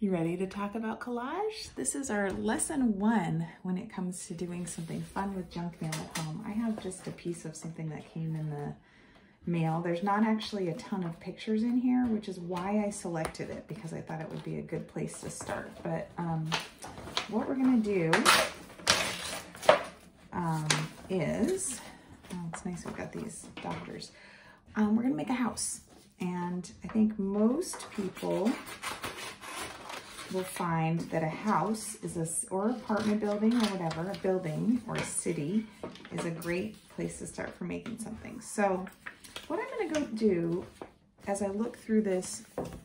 You ready to talk about collage? This is our lesson 1 when it comes to doing something fun with junk mail at home. I have just a piece of something that came in the mail. There's not actually a ton of pictures in here, which is why I selected it, because I thought it would be a good place to start. But what we're gonna do is, oh, it's nice we've got these doctors. We're gonna make a house. And I think most people will find that a house is or apartment building or whatever, a building or a city is a great place to start for making something. So what I'm gonna go do as I look through this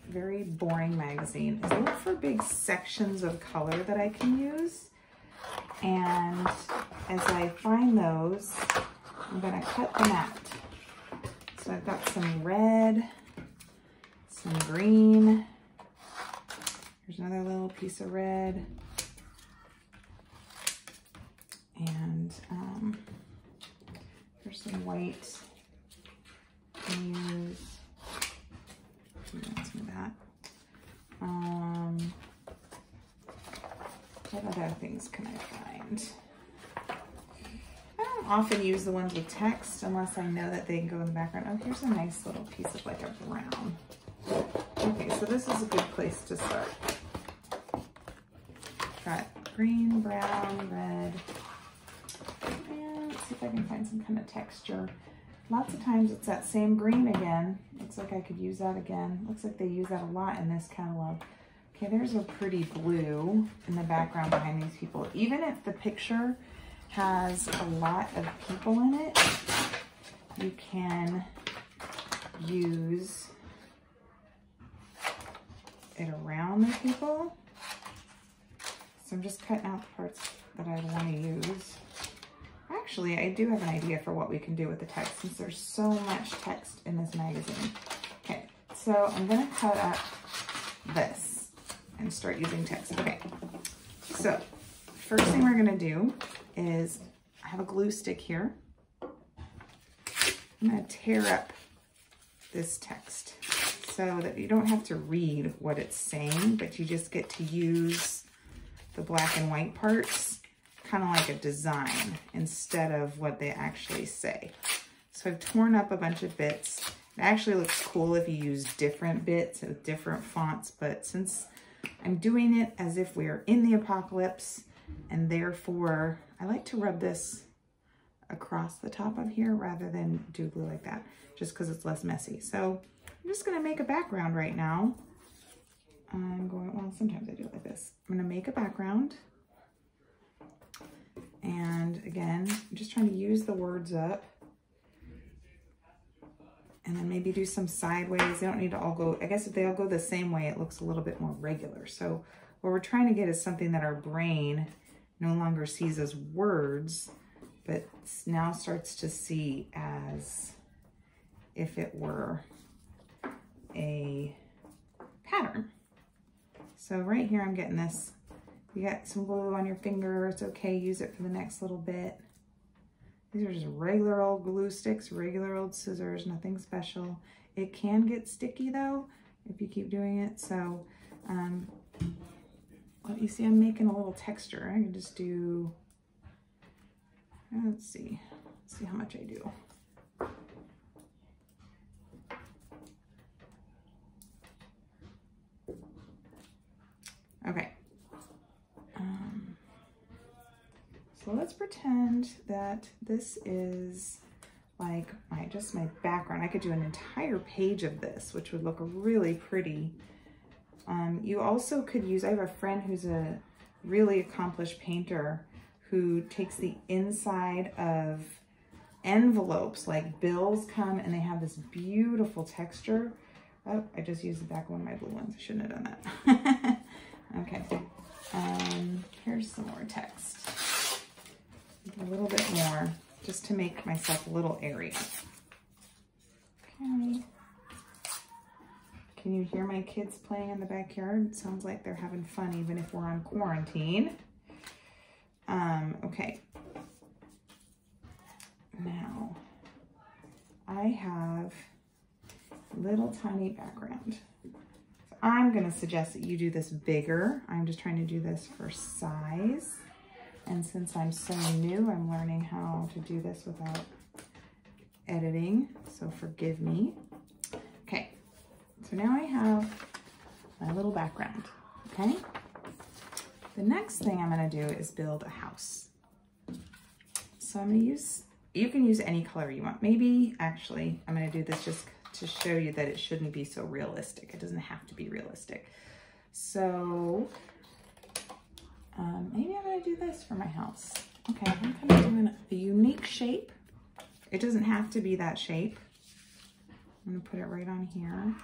very boring magazine is look for big sections of color that I can use. And as I find those, I'm gonna cut them out. So I've got some red, some green. There's another little piece of red. And there's some white. Use some of that. What other things can I find? I don't often use the ones with text unless I know that they can go in the background. Oh, here's a nice little piece of like a brown. Okay, so this is a good place to start. Got green, brown, red. And let's see if I can find some kind of texture. Lots of times it's that same green again. Looks like I could use that again. Looks like they use that a lot in this catalog. Okay, there's a pretty blue in the background behind these people. Even if the picture has a lot of people in it, you can use it around the people. So I'm just cutting out the parts that I want to use. Actually, I do have an idea for what we can do with the text since there's so much text in this magazine. Okay, so I'm gonna cut up this and start using text. Okay, so first thing we're gonna do is, I have a glue stick here. I'm gonna tear up this text so that you don't have to read what it's saying, but you just get to use the black and white parts, kind of like a design instead of what they actually say. So I've torn up a bunch of bits. It actually looks cool if you use different bits with different fonts, but since I'm doing it as if we're in the apocalypse, and therefore I like to rub this across the top of here rather than do glue like that, just because it's less messy. So I'm just gonna make a background right now. I'm going, well, sometimes I do it like this. I'm gonna make a background. And again, I'm just trying to use the words up. And then maybe do some sideways. They don't need to all go, I guess if they all go the same way, it looks a little bit more regular. So what we're trying to get is something that our brain no longer sees as words, but now starts to see as if it were a pattern. So right here, I'm getting this. You got some glue on your finger, it's okay, use it for the next little bit. These are just regular old glue sticks, regular old scissors, nothing special. It can get sticky though, if you keep doing it. So, well, you see I'm making a little texture. I can just do, let's see how much I do. Okay. So let's pretend that this is like just my background. I could do an entire page of this, which would look really pretty. You also could use, I have a friend who's a really accomplished painter who takes the inside of envelopes, like bills come and they have this beautiful texture. Oh, I just used the back of one of my blue ones. I shouldn't have done that. Okay, here's some more text. A little bit more, just to make myself a little area. Okay. Can you hear my kids playing in the backyard? It sounds like they're having fun even if we're on quarantine. Okay. Now, I have little tiny background. So I'm gonna suggest that you do this bigger. I'm just trying to do this for size. And since I'm so new, I'm learning how to do this without editing, so forgive me. Okay, so now I have my little background, okay? The next thing I'm gonna do is build a house. So I'm gonna use, you can use any color you want. Maybe, actually, I'm gonna do this just to show you that it shouldn't be so realistic. It doesn't have to be realistic. So maybe I'm gonna do this for my house. Okay, I'm kind of doing a unique shape. It doesn't have to be that shape. I'm gonna put it right on here.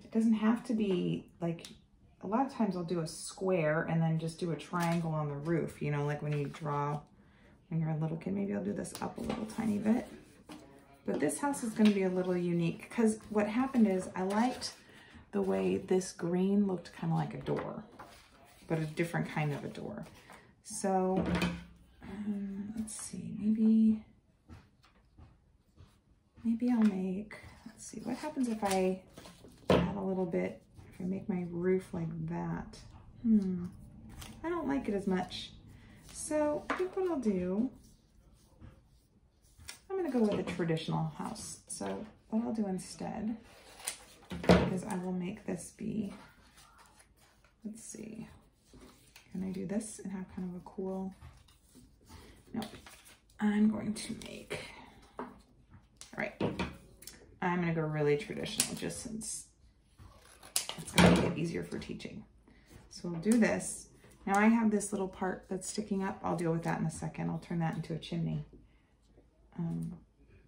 It doesn't have to be like, a lot of times I'll do a square and then just do a triangle on the roof, you know, like when you draw when you're a little kid. Maybe I'll do this up a little tiny bit. But this house is gonna be a little unique because what happened is I liked the way this green looked kind of like a door, but a different kind of a door. So let's see, maybe I'll make, let's see, what happens if I add a little bit, if I make my roof like that? I don't like it as much. So I think what I'll do, I'm gonna go with a traditional house. So what I'll do instead is I will make this be, let's see, can I do this and have kind of a cool, nope. I'm going to make, all right, I'm gonna go really traditional just since it's gonna make it easier for teaching. So we'll do this. Now I have this little part that's sticking up. I'll deal with that in a second. I'll turn that into a chimney.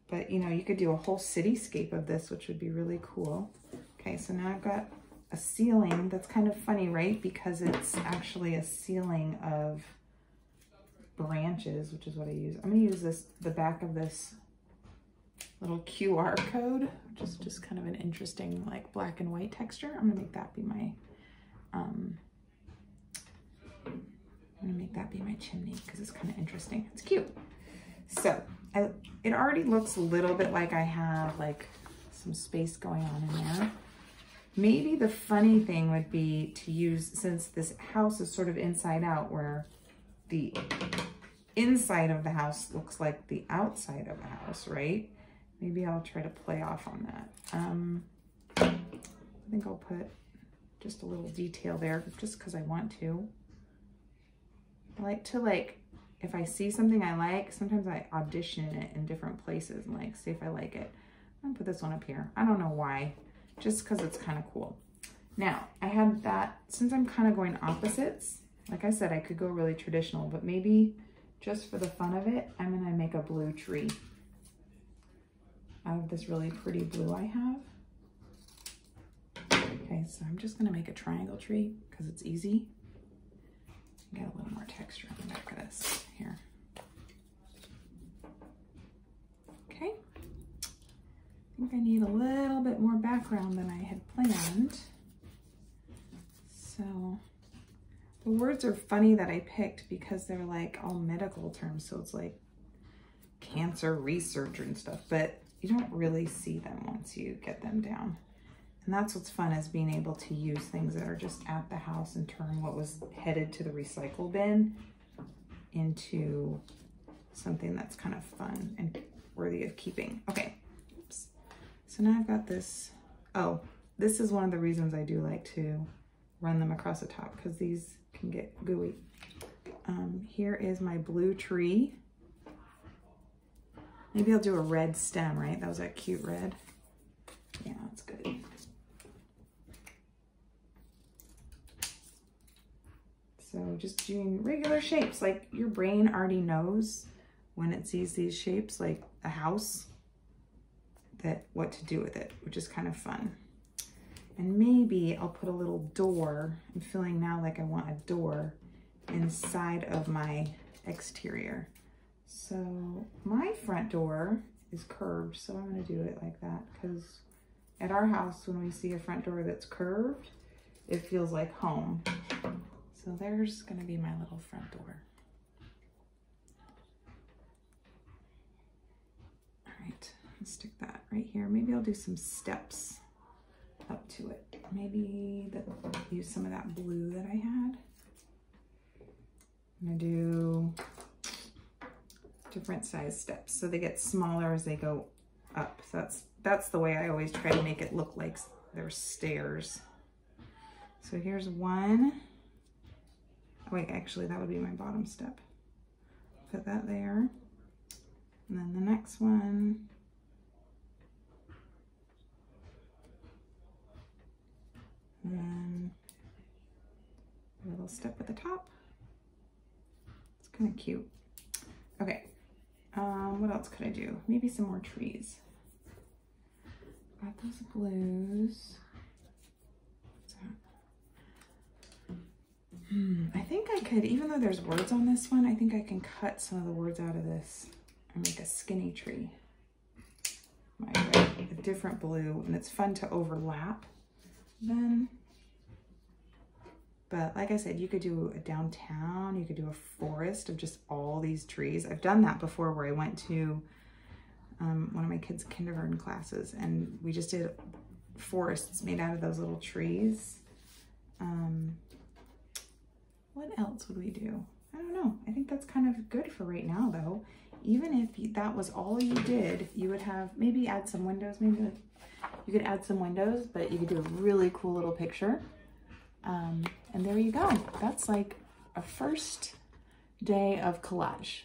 But you know, you could do a whole cityscape of this, which would be really cool. Okay, so now I've got a ceiling that's kind of funny, right? Because it's actually a ceiling of branches, which is what I use. I'm gonna use this, the back of this little QR code, which is just kind of an interesting like black and white texture. I'm gonna make that be my, chimney because it's kind of interesting. It's cute. So it already looks a little bit like I have like some space going on in there. Maybe the funny thing would be to use, since this house is sort of inside out, where the inside of the house looks like the outside of the house, right? Maybe I'll try to play off on that. I think I'll put just a little detail there just because I want to. I like to, if I see something I like, sometimes I audition it in different places and like see if I like it. I'm gonna put this one up here. I don't know why, just because it's kind of cool. Now, I had that, since I'm kind of going opposites, like I said, I could go really traditional, but maybe just for the fun of it, I'm gonna make a blue tree out of this really pretty blue I have. Okay, so I'm just gonna make a triangle tree because it's easy. Get a little more texture on the back of this here. Okay, I think I need a little bit more background than I had planned. So the words are funny that I picked because they're like all medical terms. So it's like cancer research and stuff, but you don't really see them once you get them down. And that's what's fun, is being able to use things that are just at the house and turn what was headed to the recycle bin into something that's kind of fun and worthy of keeping. Okay, oops. So now I've got this. Oh, this is one of the reasons I do like to run them across the top, because these can get gooey. Here is my blue tree. Maybe I'll do a red stem, right? That was that cute red. Yeah, that's good. So just doing regular shapes, like your brain already knows when it sees these shapes, like a house, that what to do with it, which is kind of fun. And maybe I'll put a little door. I'm feeling now like I want a door inside of my exterior. So my front door is curved, so I'm gonna do it like that, because at our house, when we see a front door that's curved, it feels like home. So there's gonna be my little front door. All right, let's stick that right here. Maybe I'll do some steps to it. Maybe use some of that blue that I had. I'm gonna do different size steps so they get smaller as they go up. So that's the way I always try to make it look like there's stairs. So here's one. Oh wait, actually that would be my bottom step. Put that there. And then the next one. And then a little step at the top. It's kind of cute. Okay, what else could I do? Maybe some more trees. Got those blues. I think I could, even though there's words on this one, I think I can cut some of the words out of this and make a skinny tree. A different blue, and it's fun to overlap then. But like I said, you could do a downtown, you could do a forest of just all these trees. I've done that before where I went to one of my kids' kindergarten classes and we just did forests made out of those little trees. What else would we do? I don't know. I think that's kind of good for right now though. Even if that was all you did, you would have, maybe add some windows, maybe like, you could add some windows, but you could do a really cool little picture. And there you go. That's like a first day of collage.